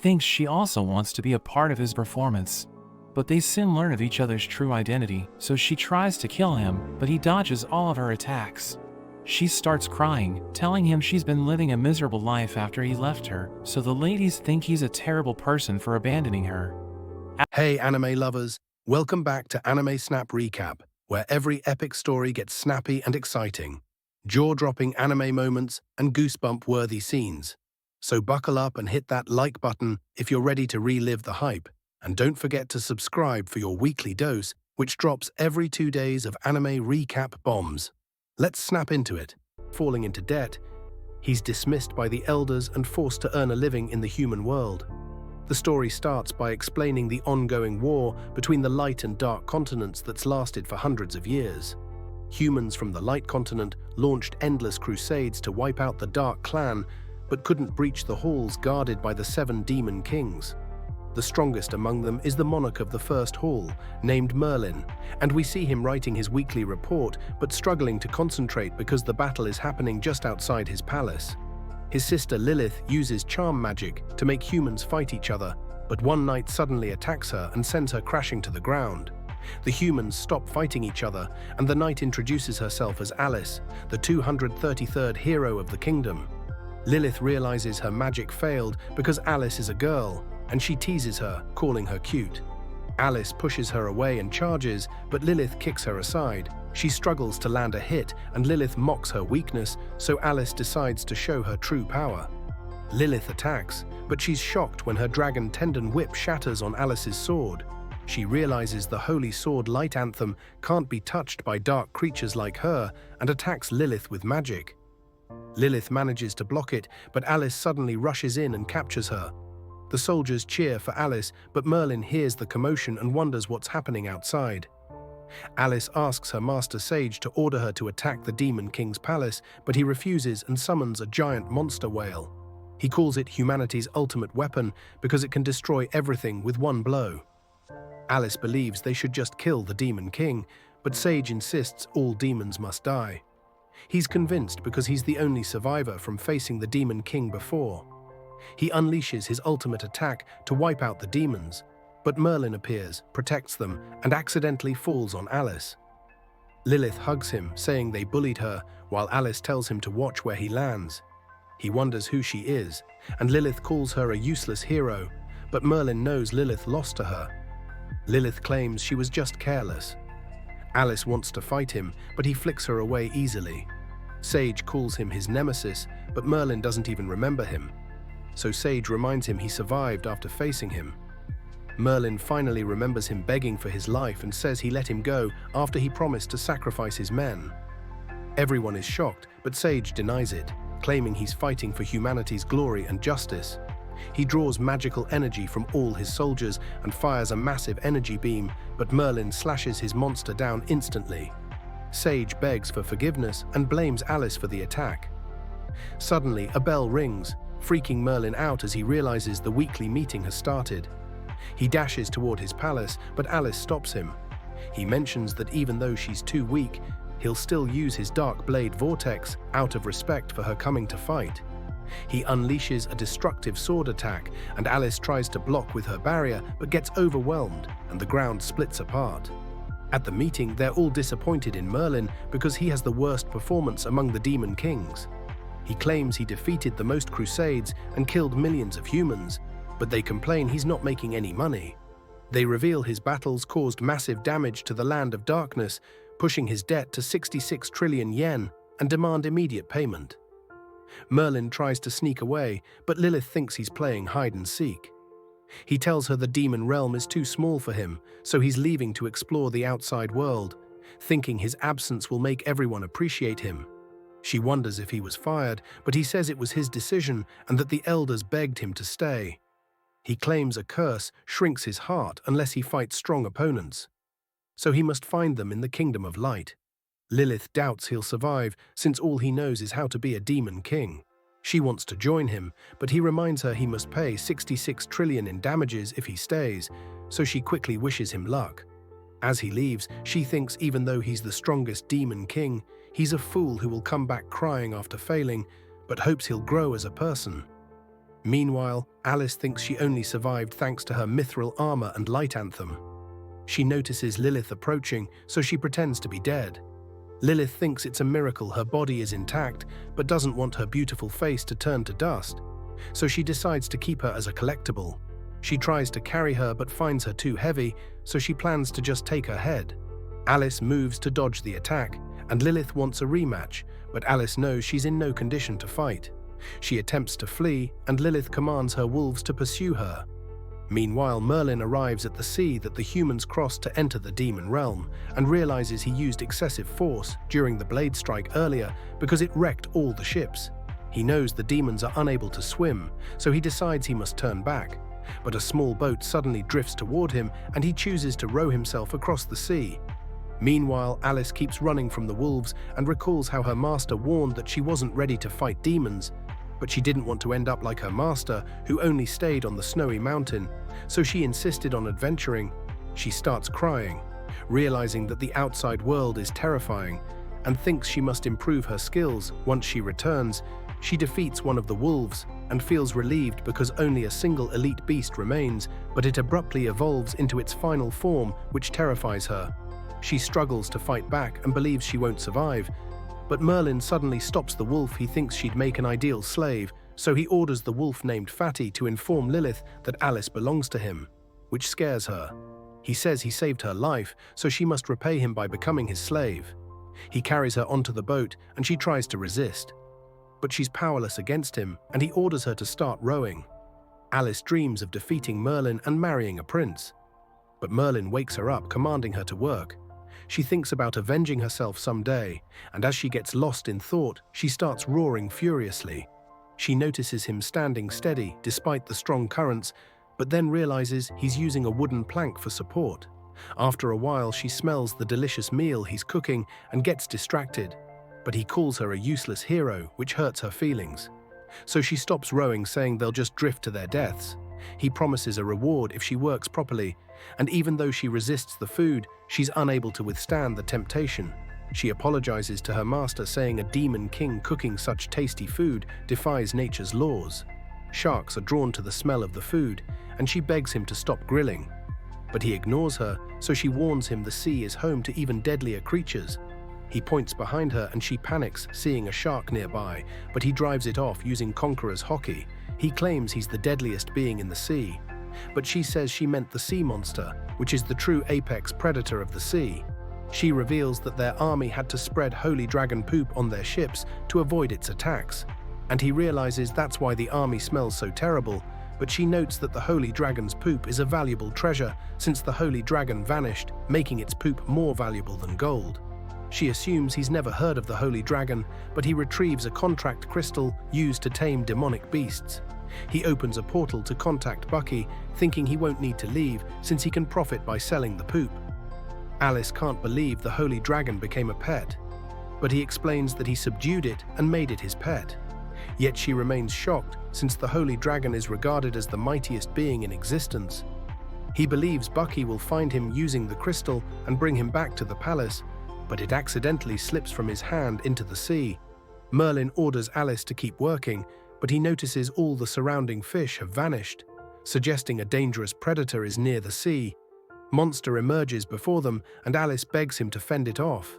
thinks she also wants to be a part of his performance. But they soon learn of each other's true identity, so she tries to kill him, but he dodges all of her attacks. She starts crying, telling him she's been living a miserable life after he left her, so the ladies think he's a terrible person for abandoning her. Hey anime lovers, welcome back to Anime Snap Recap, where every epic story gets snappy and exciting, jaw-dropping anime moments and goosebump-worthy scenes. So buckle up and hit that like button if you're ready to relive the hype, and don't forget to subscribe for your weekly dose, which drops every 2 days of anime recap bombs. Let's snap into it. Falling into debt, he's dismissed by the elders and forced to earn a living in the human world. The story starts by explaining the ongoing war between the light and dark continents that's lasted for hundreds of years. Humans from the light continent launched endless crusades to wipe out the dark clan, but couldn't breach the halls guarded by the 7 demon kings. The strongest among them is the monarch of the first hall, named Merlin, and we see him writing his weekly report but struggling to concentrate because the battle is happening just outside his palace. His sister Lilith uses charm magic to make humans fight each other, but one knight suddenly attacks her and sends her crashing to the ground. The humans stop fighting each other, and the knight introduces herself as Alice, the 233rd hero of the kingdom. Lilith realizes her magic failed because Alice is a girl, and she teases her, calling her cute. Alice pushes her away and charges, but Lilith kicks her aside. She struggles to land a hit, and Lilith mocks her weakness, so Alice decides to show her true power. Lilith attacks, but she's shocked when her dragon tendon whip shatters on Alice's sword. She realizes the holy sword light anthem can't be touched by dark creatures like her, and attacks Lilith with magic. Lilith manages to block it, but Alice suddenly rushes in and captures her. The soldiers cheer for Alice, but Merlin hears the commotion and wonders what's happening outside. Alice asks her master Sage to order her to attack the Demon King's palace, but he refuses and summons a giant monster whale. He calls it humanity's ultimate weapon because it can destroy everything with one blow. Alice believes they should just kill the Demon King, but Sage insists all demons must die. He's convinced because he's the only survivor from facing the Demon King before. He unleashes his ultimate attack to wipe out the demons, but Merlin appears, protects them, and accidentally falls on Alice. Lilith hugs him, saying they bullied her, while Alice tells him to watch where he lands. He wonders who she is, and Lilith calls her a useless hero, but Merlin knows Lilith lost to her. Lilith claims she was just careless. Alice wants to fight him, but he flicks her away easily. Sage calls him his nemesis, but Merlin doesn't even remember him. So Sage reminds him he survived after facing him. Merlin finally remembers him begging for his life and says he let him go after he promised to sacrifice his men. Everyone is shocked, but Sage denies it, claiming he's fighting for humanity's glory and justice. He draws magical energy from all his soldiers and fires a massive energy beam, but Merlin slashes his monster down instantly. Sage begs for forgiveness and blames Alice for the attack. Suddenly, a bell rings, freaking Merlin out as he realizes the weekly meeting has started. He dashes toward his palace, but Alice stops him. He mentions that even though she's too weak, he'll still use his dark blade vortex out of respect for her coming to fight. He unleashes a destructive sword attack, and Alice tries to block with her barrier but gets overwhelmed, and the ground splits apart. At the meeting, they're all disappointed in Merlin because he has the worst performance among the Demon Kings. He claims he defeated the most crusades and killed millions of humans, but they complain he's not making any money. They reveal his battles caused massive damage to the Land of Darkness, pushing his debt to 66 trillion yen, and demand immediate payment. Merlin tries to sneak away, but Lilith thinks he's playing hide and seek. He tells her the demon realm is too small for him, so he's leaving to explore the outside world, thinking his absence will make everyone appreciate him. She wonders if he was fired, but he says it was his decision and that the elders begged him to stay. He claims a curse shrinks his heart unless he fights strong opponents, so he must find them in the Kingdom of Light. Lilith doubts he'll survive since all he knows is how to be a demon king. She wants to join him, but he reminds her he must pay 66 trillion in damages if he stays, so she quickly wishes him luck. As he leaves, she thinks even though he's the strongest demon king, he's a fool who will come back crying after failing, but hopes he'll grow as a person. Meanwhile, Alice thinks she only survived thanks to her mithril armor and light anthem. She notices Lilith approaching, so she pretends to be dead. Lilith thinks it's a miracle her body is intact, but doesn't want her beautiful face to turn to dust, so she decides to keep her as a collectible. She tries to carry her but finds her too heavy, so she plans to just take her head. Alice moves to dodge the attack, and Lilith wants a rematch, but Alice knows she's in no condition to fight. She attempts to flee, and Lilith commands her wolves to pursue her. Meanwhile, Merlin arrives at the sea that the humans crossed to enter the demon realm, and realizes he used excessive force during the blade strike earlier because it wrecked all the ships. He knows the demons are unable to swim, so he decides he must turn back. But a small boat suddenly drifts toward him, and he chooses to row himself across the sea. Meanwhile, Alice keeps running from the wolves and recalls how her master warned that she wasn't ready to fight demons. But she didn't want to end up like her master, who only stayed on the snowy mountain, so she insisted on adventuring. She starts crying, realizing that the outside world is terrifying, and thinks she must improve her skills. Once she returns, she defeats one of the wolves and feels relieved because only a single elite beast remains, but it abruptly evolves into its final form, which terrifies her. She struggles to fight back and believes she won't survive, but Merlin suddenly stops the wolf he thinks she'd make an ideal slave, so he orders the wolf named Fatty to inform Lilith that Alice belongs to him, which scares her. He says he saved her life, so she must repay him by becoming his slave. He carries her onto the boat, and she tries to resist. But she's powerless against him, and he orders her to start rowing. Alice dreams of defeating Merlin and marrying a prince. But Merlin wakes her up, commanding her to work. She thinks about avenging herself someday, and as she gets lost in thought, she starts roaring furiously. She notices him standing steady despite the strong currents, but then realizes he's using a wooden plank for support. After a while, she smells the delicious meal he's cooking and gets distracted, but he calls her a useless hero, which hurts her feelings. So she stops rowing, saying they'll just drift to their deaths. He promises a reward if she works properly, and even though she resists the food, she's unable to withstand the temptation. She apologizes to her master, saying a demon king cooking such tasty food defies nature's laws. Sharks are drawn to the smell of the food, and she begs him to stop grilling. But he ignores her, so she warns him the sea is home to even deadlier creatures. He points behind her and she panics, seeing a shark nearby, but he drives it off using Conqueror's hockey. He claims he's the deadliest being in the sea, but she says she meant the sea monster, which is the true apex predator of the sea. She reveals that their army had to spread holy dragon poop on their ships to avoid its attacks, and he realizes that's why the army smells so terrible, but she notes that the holy dragon's poop is a valuable treasure since the holy dragon vanished, making its poop more valuable than gold. She assumes he's never heard of the holy dragon, but he retrieves a contract crystal used to tame demonic beasts. He opens a portal to contact Bucky, thinking he won't need to leave since he can profit by selling the poop. Alice can't believe the holy dragon became a pet, but he explains that he subdued it and made it his pet. Yet she remains shocked since the holy dragon is regarded as the mightiest being in existence. He believes Bucky will find him using the crystal and bring him back to the palace, but it accidentally slips from his hand into the sea. Merlin orders Alice to keep working, but he notices all the surrounding fish have vanished, suggesting a dangerous predator is near the sea. Monster emerges before them, and Alice begs him to fend it off.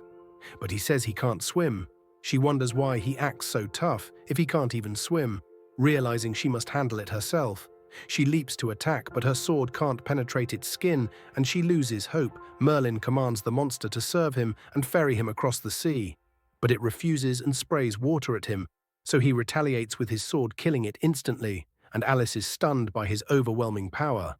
But he says he can't swim. She wonders why he acts so tough if he can't even swim, realizing she must handle it herself. She leaps to attack, but her sword can't penetrate its skin, and she loses hope. Merlin commands the monster to serve him and ferry him across the sea, but it refuses and sprays water at him, so he retaliates with his sword, killing it instantly, and Alice is stunned by his overwhelming power.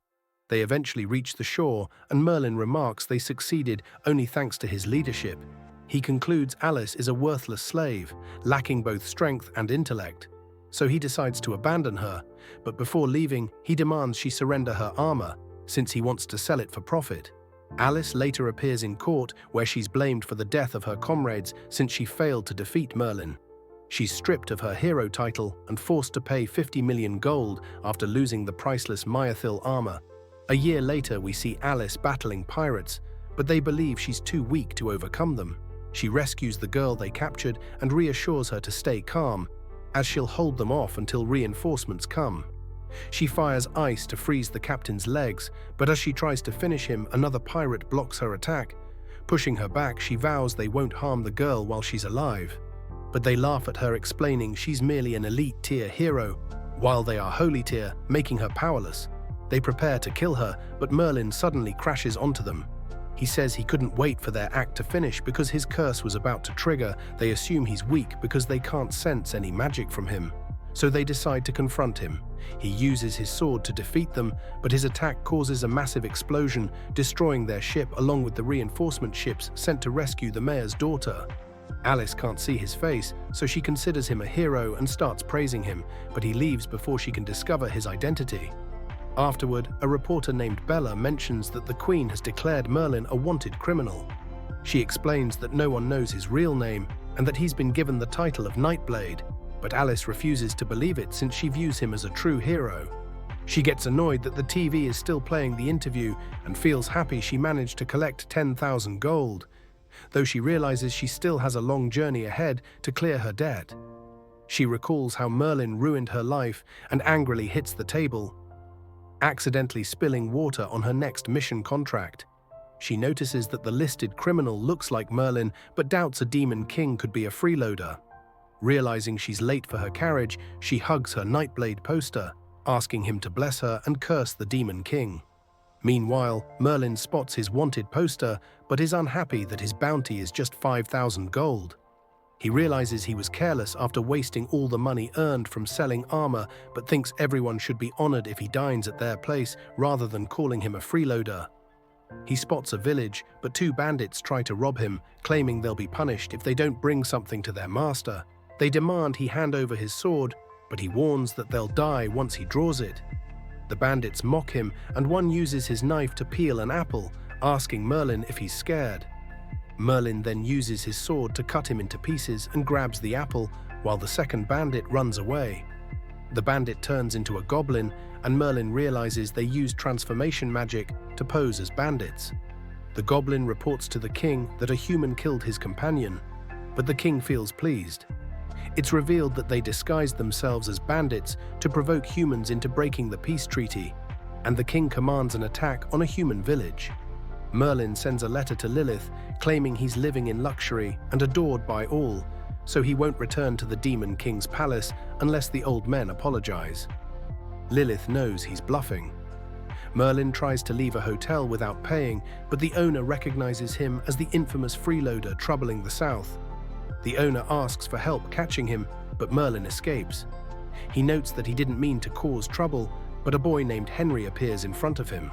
They eventually reach the shore, and Merlin remarks they succeeded only thanks to his leadership. He concludes Alice is a worthless slave, lacking both strength and intellect, so he decides to abandon her, but before leaving, he demands she surrender her armor, since he wants to sell it for profit. Alice later appears in court, where she's blamed for the death of her comrades since she failed to defeat Merlin. She's stripped of her hero title and forced to pay 50 million gold after losing the priceless Myethil armor. A year later, we see Alice battling pirates, but they believe she's too weak to overcome them. She rescues the girl they captured and reassures her to stay calm, as she'll hold them off until reinforcements come. She fires ice to freeze the captain's legs, but as she tries to finish him, another pirate blocks her attack. Pushing her back, she vows they won't harm the girl while she's alive. But they laugh at her, explaining she's merely an elite tier hero, while they are holy tier, making her powerless. They prepare to kill her, but Merlin suddenly crashes onto them. He says he couldn't wait for their act to finish because his curse was about to trigger. They assume he's weak because they can't sense any magic from him. So they decide to confront him. He uses his sword to defeat them, but his attack causes a massive explosion, destroying their ship along with the reinforcement ships sent to rescue the mayor's daughter. Alice can't see his face, so she considers him a hero and starts praising him, but he leaves before she can discover his identity. Afterward, a reporter named Bella mentions that the Queen has declared Merlin a wanted criminal. She explains that no one knows his real name and that he's been given the title of Nightblade, but Alice refuses to believe it since she views him as a true hero. She gets annoyed that the TV is still playing the interview and feels happy she managed to collect 10,000 gold, though she realizes she still has a long journey ahead to clear her debt. She recalls how Merlin ruined her life and angrily hits the table, accidentally spilling water on her next mission contract. She notices that the listed criminal looks like Merlin, but doubts a demon king could be a freeloader. Realizing she's late for her carriage, she hugs her Nightblade poster, asking him to bless her and curse the demon king. Meanwhile, Merlin spots his wanted poster, but is unhappy that his bounty is just 5,000 gold. He realizes he was careless after wasting all the money earned from selling armor, but thinks everyone should be honored if he dines at their place rather than calling him a freeloader. He spots a village, but two bandits try to rob him, claiming they'll be punished if they don't bring something to their master. They demand he hand over his sword, but he warns that they'll die once he draws it. The bandits mock him, and one uses his knife to peel an apple, asking Merlin if he's scared. Merlin then uses his sword to cut him into pieces and grabs the apple, while the second bandit runs away. The bandit turns into a goblin, and Merlin realizes they used transformation magic to pose as bandits. The goblin reports to the king that a human killed his companion, but the king feels pleased. It's revealed that they disguised themselves as bandits to provoke humans into breaking the peace treaty, and the king commands an attack on a human village. Merlin sends a letter to Lilith, claiming he's living in luxury and adored by all, so he won't return to the Demon King's palace unless the old men apologize. Lilith knows he's bluffing. Merlin tries to leave a hotel without paying, but the owner recognizes him as the infamous freeloader troubling the South. The owner asks for help catching him, but Merlin escapes. He notes that he didn't mean to cause trouble, but a boy named Henry appears in front of him.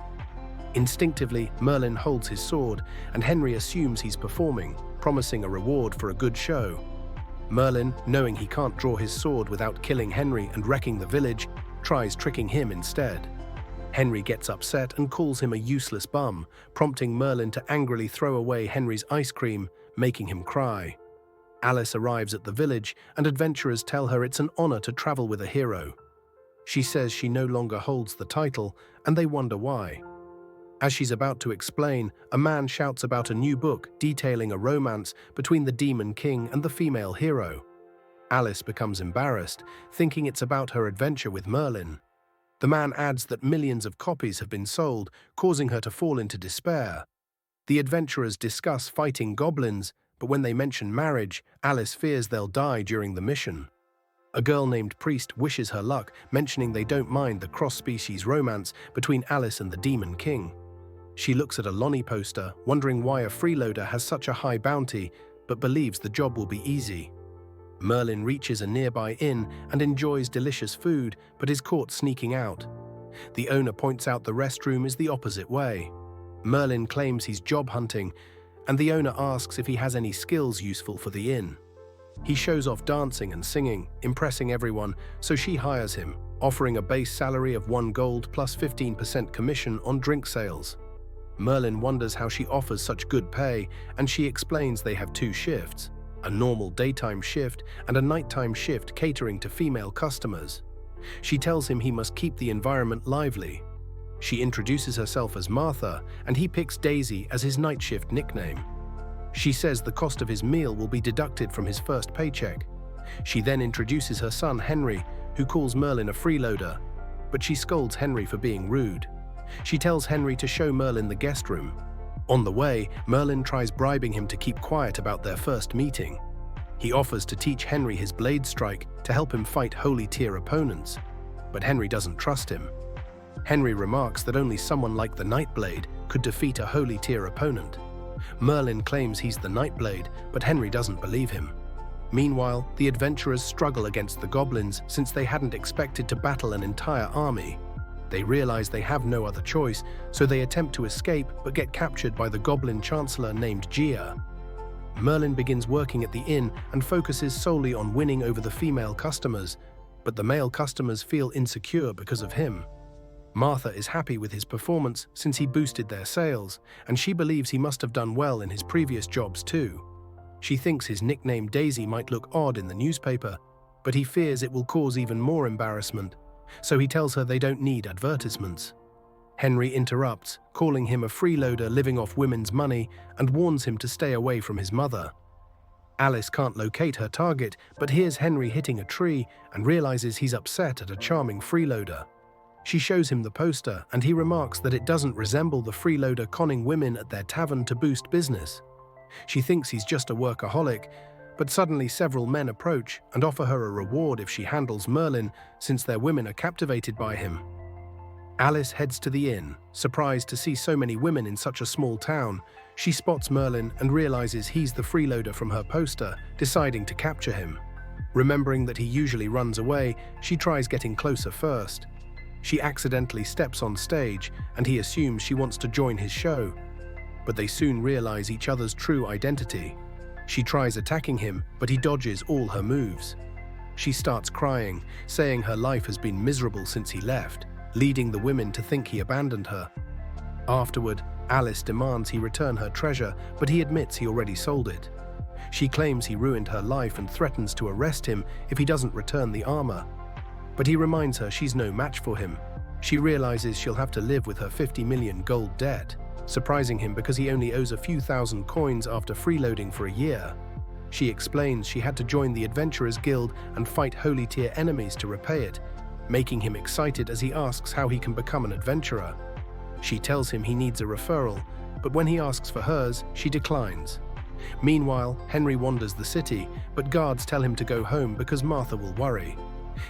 Instinctively, Merlin holds his sword, and Henry assumes he's performing, promising a reward for a good show. Merlin, knowing he can't draw his sword without killing Henry and wrecking the village, tries tricking him instead. Henry gets upset and calls him a useless bum, prompting Merlin to angrily throw away Henry's ice cream, making him cry. Alice arrives at the village, and adventurers tell her it's an honor to travel with a hero. She says she no longer holds the title, and they wonder why. As she's about to explain, a man shouts about a new book detailing a romance between the Demon King and the female hero. Alice becomes embarrassed, thinking it's about her adventure with Merlin. The man adds that millions of copies have been sold, causing her to fall into despair. The adventurers discuss fighting goblins, but when they mention marriage, Alice fears they'll die during the mission. A girl named Priest wishes her luck, mentioning they don't mind the cross-species romance between Alice and the Demon King. She looks at a Lonnie poster, wondering why a freeloader has such a high bounty, but believes the job will be easy. Merlin reaches a nearby inn and enjoys delicious food, but is caught sneaking out. The owner points out the restroom is the opposite way. Merlin claims he's job hunting, and the owner asks if he has any skills useful for the inn. He shows off dancing and singing, impressing everyone, so she hires him, offering a base salary of 1 gold plus 15% commission on drink sales. Merlin wonders how she offers such good pay, and she explains they have 2 shifts, a normal daytime shift and a nighttime shift catering to female customers. She tells him he must keep the environment lively. She introduces herself as Martha, and he picks Daisy as his night shift nickname. She says the cost of his meal will be deducted from his first paycheck. She then introduces her son Henry, who calls Merlin a freeloader. but she scolds Henry for being rude. She tells Henry to show Merlin the guest room. On the way, Merlin tries bribing him to keep quiet about their first meeting. He offers to teach Henry his blade strike to help him fight holy tier opponents, but Henry doesn't trust him. Henry remarks that only someone like the Nightblade could defeat a holy tier opponent. Merlin claims he's the Nightblade, but Henry doesn't believe him. Meanwhile, the adventurers struggle against the goblins since they hadn't expected to battle an entire army. They realize they have no other choice, so they attempt to escape but get captured by the goblin chancellor named Gia. Merlin begins working at the inn and focuses solely on winning over the female customers, but the male customers feel insecure because of him. Martha is happy with his performance since he boosted their sales, and she believes he must have done well in his previous jobs too. She thinks his nickname Daisy might look odd in the newspaper, but he fears it will cause even more embarrassment, so he tells her they don't need advertisements. Henry interrupts, calling him a freeloader living off women's money, and warns him to stay away from his mother. Alice can't locate her target, but hears Henry hitting a tree and realizes he's upset at a charming freeloader. She shows him the poster, and he remarks that it doesn't resemble the freeloader conning women at their tavern to boost business. She thinks he's just a workaholic, but suddenly several men approach and offer her a reward if she handles Merlin, since their women are captivated by him. Alice heads to the inn, surprised to see so many women in such a small town. She spots Merlin and realizes he's the freeloader from her poster, deciding to capture him. Remembering that he usually runs away, she tries getting closer first. She accidentally steps on stage, and he assumes she wants to join his show. But they soon realize each other's true identity. She tries attacking him, but he dodges all her moves. She starts crying, saying her life has been miserable since he left, leading the women to think he abandoned her. Afterward, Alice demands he return her treasure, but he admits he already sold it. She claims he ruined her life and threatens to arrest him if he doesn't return the armor. But he reminds her she's no match for him. She realizes she'll have to live with her 50 million gold debt, surprising him because he only owes a few thousand coins after freeloading for a year. She explains she had to join the Adventurers Guild and fight holy tier enemies to repay it, making him excited as he asks how he can become an adventurer. She tells him he needs a referral, but when he asks for hers, she declines. Meanwhile, Henry wanders the city, but guards tell him to go home because Martha will worry.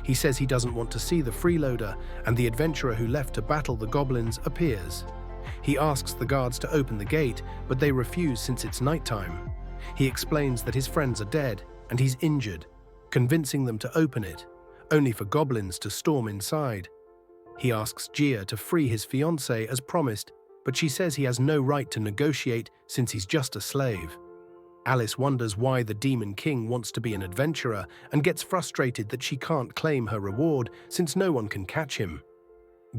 He says he doesn't want to see the freeloader, and the adventurer who left to battle the goblins appears. He asks the guards to open the gate, but they refuse since it's nighttime. He explains that his friends are dead and he's injured, convincing them to open it, only for goblins to storm inside. He asks Gia to free his fiancée as promised, but she says he has no right to negotiate since he's just a slave. Alice wonders why the Demon King wants to be an adventurer and gets frustrated that she can't claim her reward since no one can catch him.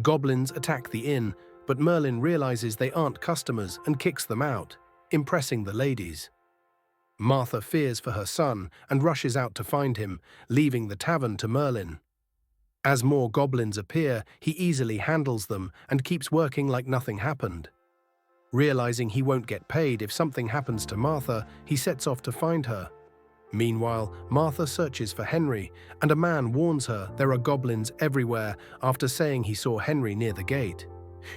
Goblins attack the inn, but Merlin realizes they aren't customers and kicks them out, impressing the ladies. Martha fears for her son and rushes out to find him, leaving the tavern to Merlin. As more goblins appear, he easily handles them and keeps working like nothing happened. Realizing he won't get paid if something happens to Martha, he sets off to find her. Meanwhile, Martha searches for Henry, and a man warns her there are goblins everywhere after saying he saw Henry near the gate.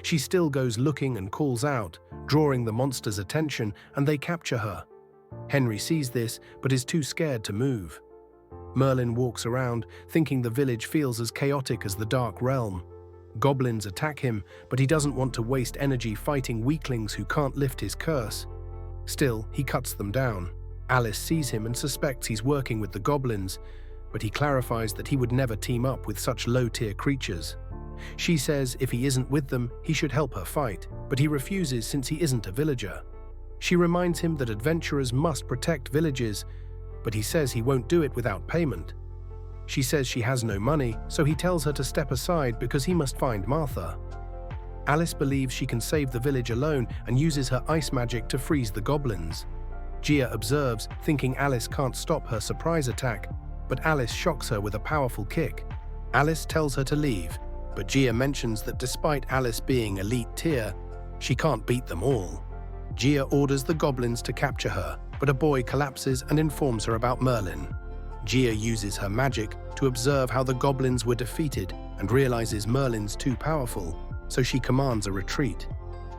She still goes looking and calls out, drawing the monster's attention, and they capture her. Henry sees this, but is too scared to move. Merlin walks around, thinking the village feels as chaotic as the Dark Realm. Goblins attack him, but he doesn't want to waste energy fighting weaklings who can't lift his curse. Still, he cuts them down. Alice sees him and suspects he's working with the goblins, but he clarifies that he would never team up with such low-tier creatures. She says if he isn't with them, he should help her fight, but he refuses since he isn't a villager. She reminds him that adventurers must protect villages, but he says he won't do it without payment. She says she has no money, so he tells her to step aside because he must find Martha. Alice believes she can save the village alone and uses her ice magic to freeze the goblins. Gia observes, thinking Alice can't stop her surprise attack, but Alice shocks her with a powerful kick. Alice tells her to leave, but Gia mentions that despite Alice being elite tier, she can't beat them all. Gia orders the goblins to capture her, but a boy collapses and informs her about Merlin. Gia uses her magic to observe how the goblins were defeated and realizes Merlin's too powerful, so she commands a retreat.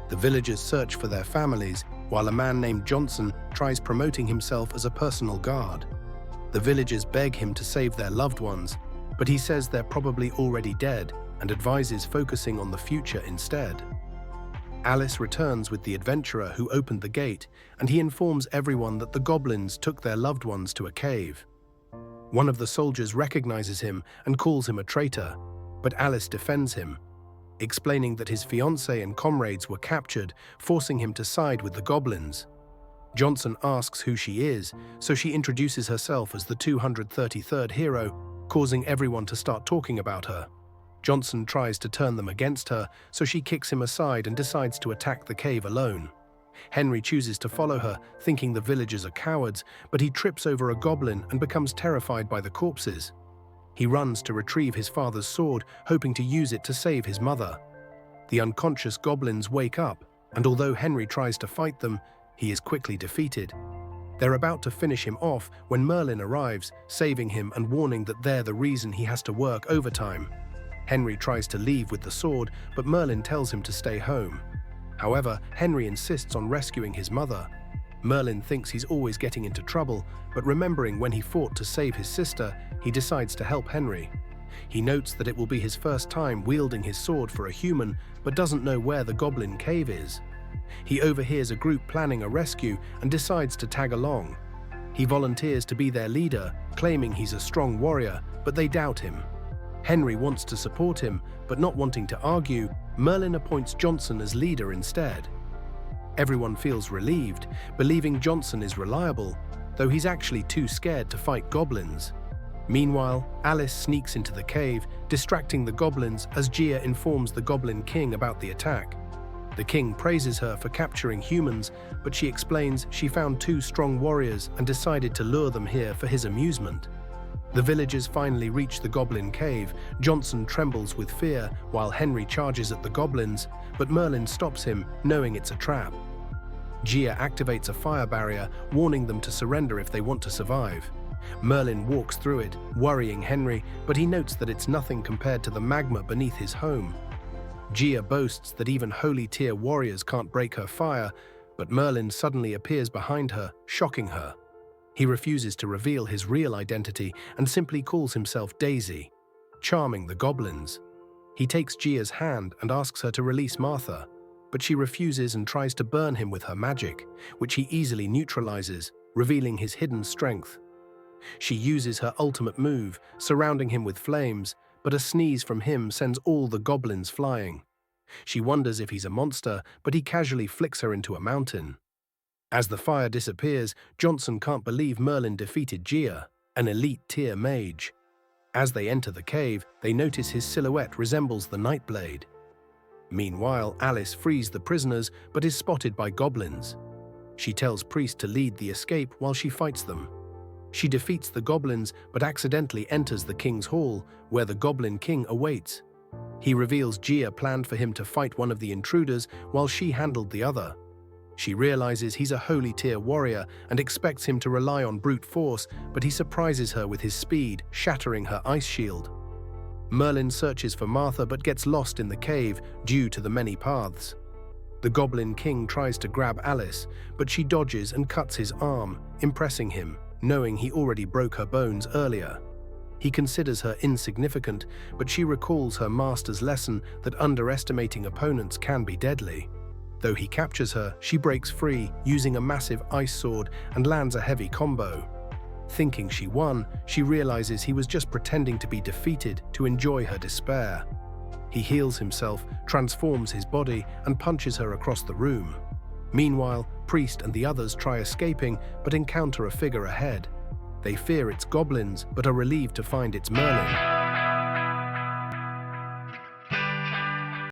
The villagers search for their families, while a man named Johnson tries promoting himself as a personal guard. The villagers beg him to save their loved ones, but he says they're probably already dead and advises focusing on the future instead. Alice returns with the adventurer who opened the gate, and he informs everyone that the goblins took their loved ones to a cave. One of the soldiers recognizes him and calls him a traitor, but Alice defends him, explaining that his fiancée and comrades were captured, forcing him to side with the goblins. Johnson asks who she is, so she introduces herself as the 233rd hero, causing everyone to start talking about her. Johnson tries to turn them against her, so she kicks him aside and decides to attack the cave alone. Henry chooses to follow her, thinking the villagers are cowards, but he trips over a goblin and becomes terrified by the corpses. He runs to retrieve his father's sword, hoping to use it to save his mother. The unconscious goblins wake up, and although Henry tries to fight them, he is quickly defeated. They're about to finish him off when Merlin arrives, saving him and warning that they're the reason he has to work overtime. Henry tries to leave with the sword, but Merlin tells him to stay home. However, Henry insists on rescuing his mother. Merlin thinks he's always getting into trouble, but remembering when he fought to save his sister, he decides to help Henry. He notes that it will be his first time wielding his sword for a human, but doesn't know where the goblin cave is. He overhears a group planning a rescue and decides to tag along. He volunteers to be their leader, claiming he's a strong warrior, but they doubt him. Henry wants to support him, but not wanting to argue, Merlin appoints Johnson as leader instead. Everyone feels relieved, believing Johnson is reliable, though he's actually too scared to fight goblins. Meanwhile, Alice sneaks into the cave, distracting the goblins as Gia informs the Goblin King about the attack. The king praises her for capturing humans, but she explains she found two strong warriors and decided to lure them here for his amusement. The villagers finally reach the Goblin Cave. Johnson trembles with fear while Henry charges at the goblins, but Merlin stops him, knowing it's a trap. Gia activates a fire barrier, warning them to surrender if they want to survive. Merlin walks through it, worrying Henry, but he notes that it's nothing compared to the magma beneath his home. Gia boasts that even holy tier warriors can't break her fire, but Merlin suddenly appears behind her, shocking her. He refuses to reveal his real identity and simply calls himself Daisy, charming the goblins. He takes Gia's hand and asks her to release Martha, but she refuses and tries to burn him with her magic, which he easily neutralizes, revealing his hidden strength. She uses her ultimate move, surrounding him with flames, but a sneeze from him sends all the goblins flying. She wonders if he's a monster, but he casually flicks her into a mountain. As the fire disappears, Johnson can't believe Merlin defeated Gia, an elite tier mage. As they enter the cave, they notice his silhouette resembles the Nightblade. Meanwhile, Alice frees the prisoners but is spotted by goblins. She tells Priest to lead the escape while she fights them. She defeats the goblins but accidentally enters the king's hall, where the Goblin King awaits. He reveals Gia planned for him to fight one of the intruders while she handled the other. She realizes he's a holy tier warrior and expects him to rely on brute force, but he surprises her with his speed, shattering her ice shield. Merlin searches for Martha but gets lost in the cave due to the many paths. The Goblin King tries to grab Alice, but she dodges and cuts his arm, impressing him, knowing he already broke her bones earlier. He considers her insignificant, but she recalls her master's lesson that underestimating opponents can be deadly. Though he captures her, she breaks free, using a massive ice sword and lands a heavy combo. Thinking she won, she realizes he was just pretending to be defeated to enjoy her despair. He heals himself, transforms his body, and punches her across the room. Meanwhile, Priest and the others try escaping, but encounter a figure ahead. They fear it's goblins, but are relieved to find it's Merlin.